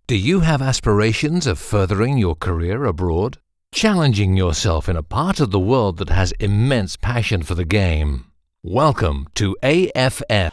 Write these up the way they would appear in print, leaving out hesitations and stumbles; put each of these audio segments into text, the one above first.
Do you have aspirations of furthering your career abroad? Challenging yourself in a part of the world that has immense passion for the game? Welcome to AFS.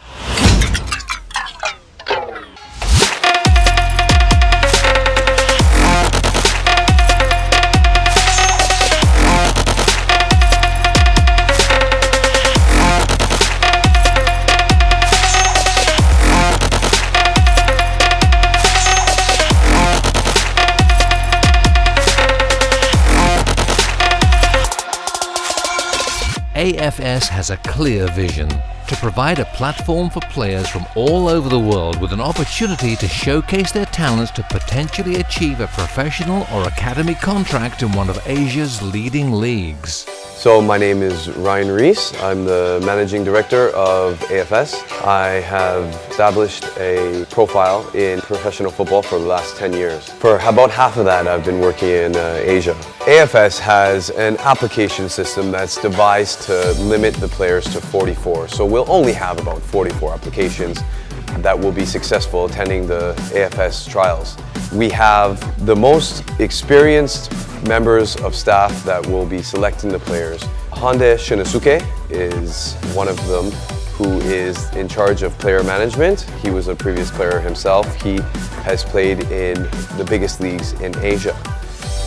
AFS has a clear vision to provide a platform for players from all over the world with an opportunity to showcase their talents to potentially achieve a professional or academy contract in one of Asia's leading leagues. So my name is Ryan Rees. I'm the Managing Director of AFS. I have established a profile in professional football for the last 10 years. For about half of that, I've been working in Asia. AFS has an application system that's devised to limit the players to 44. So we'll only have about 44 applications that will be successful attending the AFS trials. We have the most experienced members of staff that will be selecting the players. Hande Shinosuke is one of them who is in charge of player management. He was a previous player himself. He has played in the biggest leagues in Asia.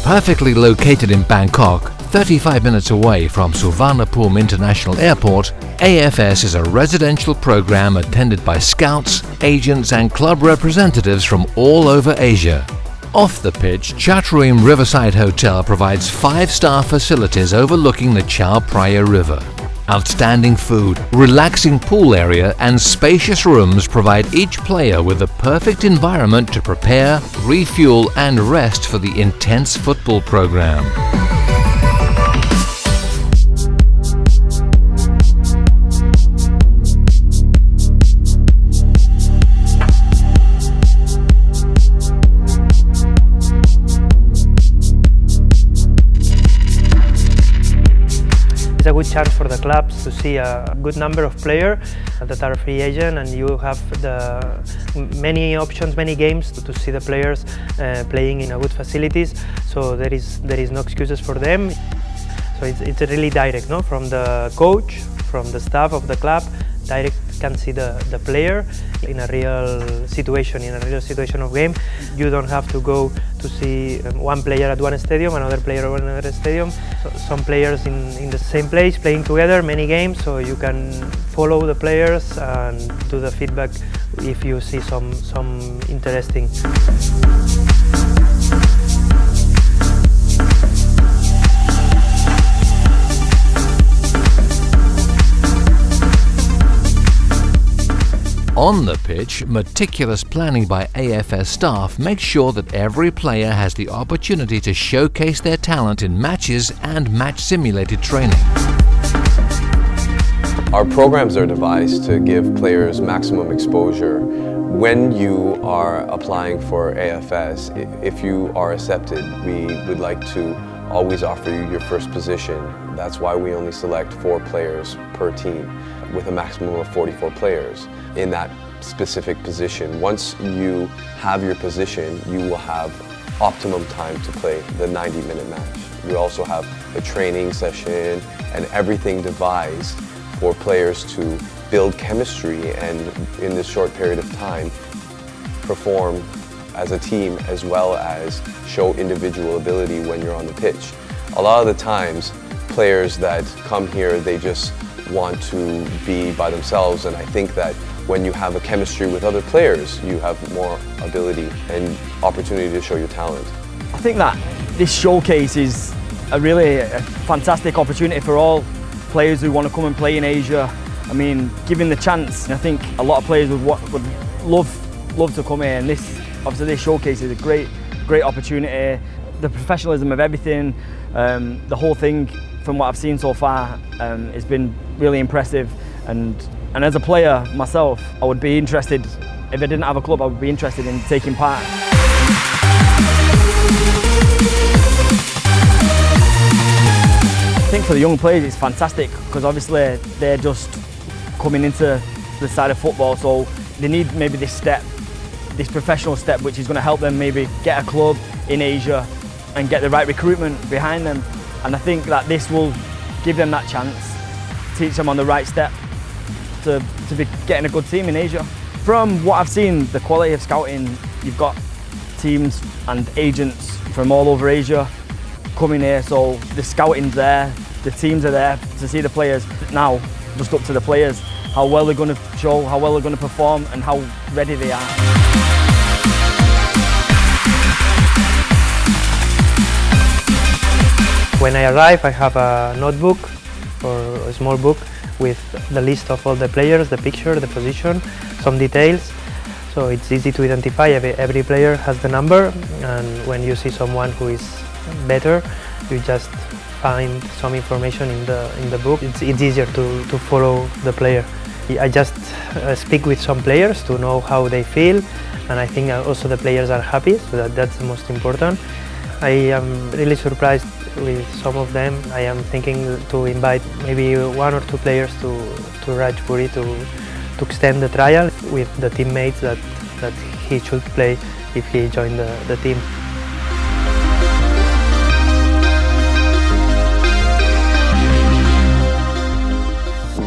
Perfectly located in Bangkok, 35 minutes away from Suvarnabhumi International Airport, AFS is a residential program attended by scouts, agents and club representatives from all over Asia. Off the pitch, Chatroom Riverside Hotel provides 5-star facilities overlooking the Chao Phraya River. Outstanding food, relaxing pool area and spacious rooms provide each player with the perfect environment to prepare, refuel and rest for the intense football program. It's a good chance for the clubs to see a good number of players that are free agent, and you have many options, many games to see the players playing in a good facilities. So there is no excuses for them. So it's really direct, no? From the coach, from the staff of the club, direct can see the player in a real situation of game. You don't have to go to see one player at one stadium, another player at another stadium. So some players in the same place playing together many games, so you can follow the players and do the feedback if you see some interesting. On the pitch, meticulous planning by AFS staff makes sure that every player has the opportunity to showcase their talent in matches and match-simulated training. Our programs are devised to give players maximum exposure. When you are applying for AFS, if you are accepted, we would like to always offer you your first position. That's why we only select 4 players per team, with a maximum of 44 players in that specific position. Once you have your position, you will have optimum time to play the 90-minute match. We also have a training session and everything devised for players to build chemistry and in this short period of time perform as a team as well as show individual ability when you're on the pitch. A lot of the times, players that come here, they just want to be by themselves, and I think that when you have a chemistry with other players, you have more ability and opportunity to show your talent. I think that this showcase is a fantastic opportunity for all players who want to come and play in Asia. I mean, given the chance, I think a lot of players would love to come here, and this showcase is a great opportunity. The professionalism of everything, the whole thing, from what I've seen so far, has been really impressive. And as a player myself, I would be interested, if I didn't have a club, I would be interested in taking part. I think for the young players it's fantastic, because obviously they're just coming into the side of football, so they need maybe this step this professional step, which is going to help them maybe get a club in Asia and get the right recruitment behind them. And I think that this will give them that chance, teach them on the right step to be getting a good team in Asia. From what I've seen, the quality of scouting, you've got teams and agents from all over Asia coming here, so the scouting's there, the teams are there to see the players. Now, just up to the players, how well they're going to show, how well they're going to perform and how ready they are. When I arrive, I have a notebook or a small book with the list of all the players, the picture, the position, some details. So it's easy to identify, every player has the number, and when you see someone who is better, you just find some information in the book. It's easier to follow the player. I just speak with some players to know how they feel, and I think also the players are happy, so that's the most important. I am really surprised with some of them. I am thinking to invite maybe 1 or 2 players to Rajpuri to extend the trial with the teammates that he should play if he joined the team.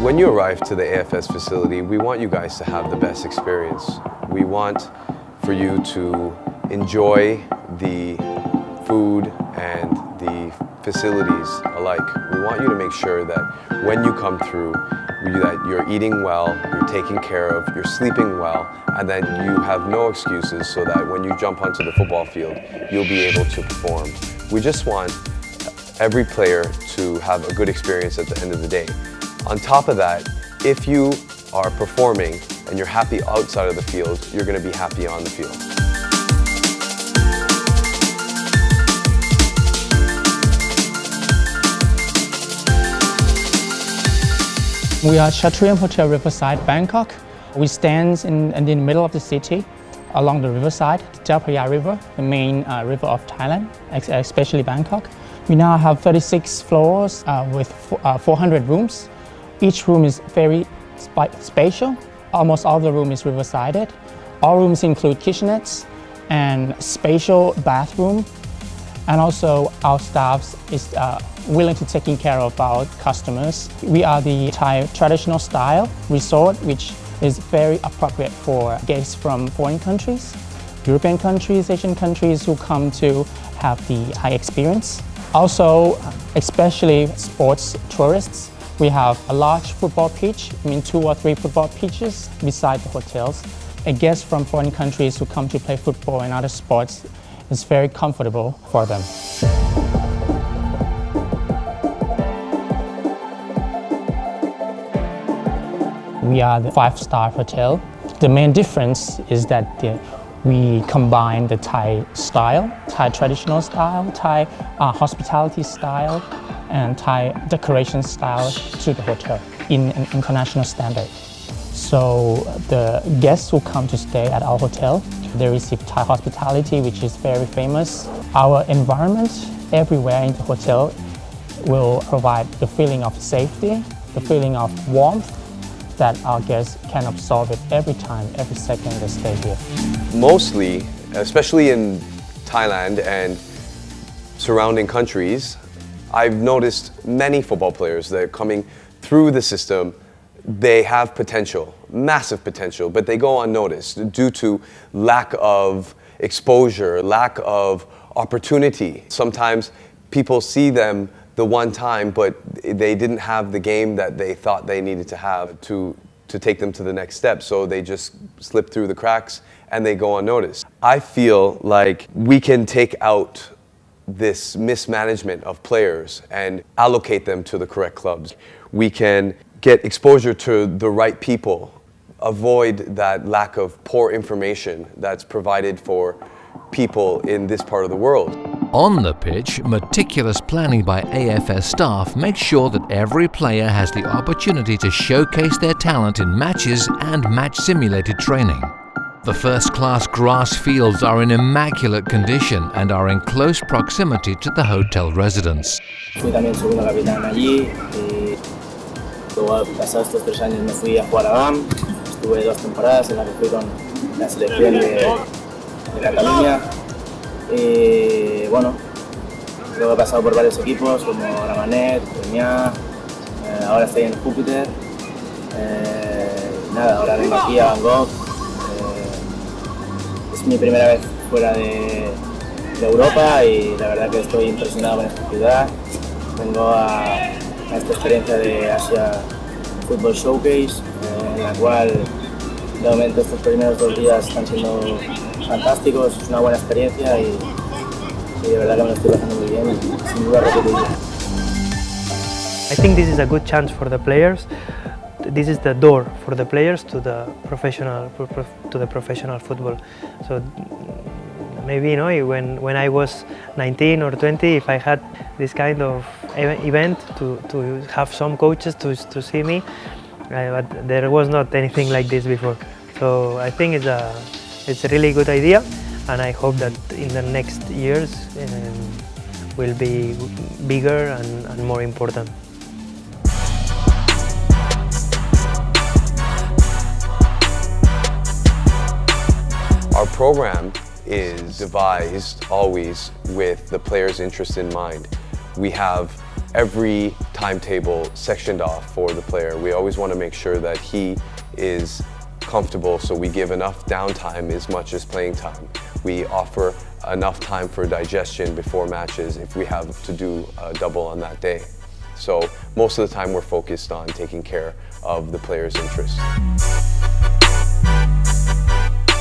When you arrive to the AFS facility, we want you guys to have the best experience. We want for you to enjoy the food and the facilities alike. We want you to make sure that when you come through, that you're eating well, you're taken care of, you're sleeping well, and that you have no excuses so that when you jump onto the football field, you'll be able to perform. We just want every player to have a good experience at the end of the day. On top of that, if you are performing and you're happy outside of the field, you're going to be happy on the field. We are Chatrium Hotel Riverside, Bangkok. We stand in the middle of the city, along the riverside, the Chao Phraya River, the main river of Thailand, especially Bangkok. We now have 36 floors with 400 rooms. Each room is very spatial. Almost all the room is riversided. All rooms include kitchenettes and spatial bathroom. And also our staff is willing to taking care of our customers. We are the Thai traditional style resort, which is very appropriate for guests from foreign countries, European countries, Asian countries who come to have the Thai experience. Also, especially sports tourists, we have a large football pitch, 2 or 3 football pitches beside the hotels. And guests from foreign countries who come to play football and other sports is very comfortable for them. We are the 5-star hotel. The main difference is that we combine the Thai style, Thai traditional style, Thai hospitality style, and Thai decoration style to the hotel in an international standard. So the guests who come to stay at our hotel, they receive Thai hospitality, which is very famous. Our environment everywhere in the hotel will provide the feeling of safety, the feeling of warmth that our guests can absorb it every time, every second they stay here. Mostly, especially in Thailand and surrounding countries, I've noticed many football players that are coming through the system. They have potential, massive potential, but they go unnoticed due to lack of exposure, lack of opportunity. Sometimes people see them the one time, but they didn't have the game that they thought they needed to have to take them to the next step. So they just slip through the cracks and they go unnoticed. I feel like we can take out this mismanagement of players and allocate them to the correct clubs. We can get exposure to the right people, avoid that lack of poor information that's provided for people in this part of the world. On the pitch, meticulous planning by AFS staff makes sure that every player has the opportunity to showcase their talent in matches and match-simulated training. The first-class grass fields are in immaculate condition and are in close proximity to the hotel residence. Fui también segundo capitán allí y luego pasados estos 3 años me fui a jugar a GAM. Estuve 2 temporadas en las que fui con la selección de Cataluña. Y bueno, luego he pasado por varios equipos como Gramenet, Premià, ahora estoy en Júpiter. Nada, ahora vengo aquí a Bangkok. Es mi primera vez fuera de Europa y la verdad que estoy impresionado con esta ciudad. Vengo a esta experiencia de Asia Football Showcase, en la cual de momento estos primeros 2 días están siendo fantásticos, es una buena experiencia y de verdad que me lo estoy pasando muy bien y sin duda repetiría. I think this is a good chance for the players. This is the door for the players to the professional football. So maybe when I was 19 or 20, if I had this kind of event to have some coaches to see me, but there was not anything like this before. So I think it's a really good idea, and I hope that in the next years will be bigger and more important. Our program is devised always with the player's interest in mind. We have every timetable sectioned off for the player. We always want to make sure that he is comfortable, so we give enough downtime as much as playing time. We offer enough time for digestion before matches if we have to do a double on that day. So most of the time we're focused on taking care of the player's interests.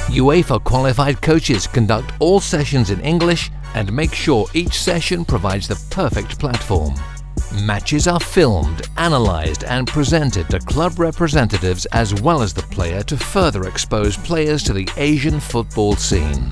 UEFA qualified coaches conduct all sessions in English and make sure each session provides the perfect platform. Matches are filmed, analysed and presented to club representatives as well as the player to further expose players to the Asian football scene.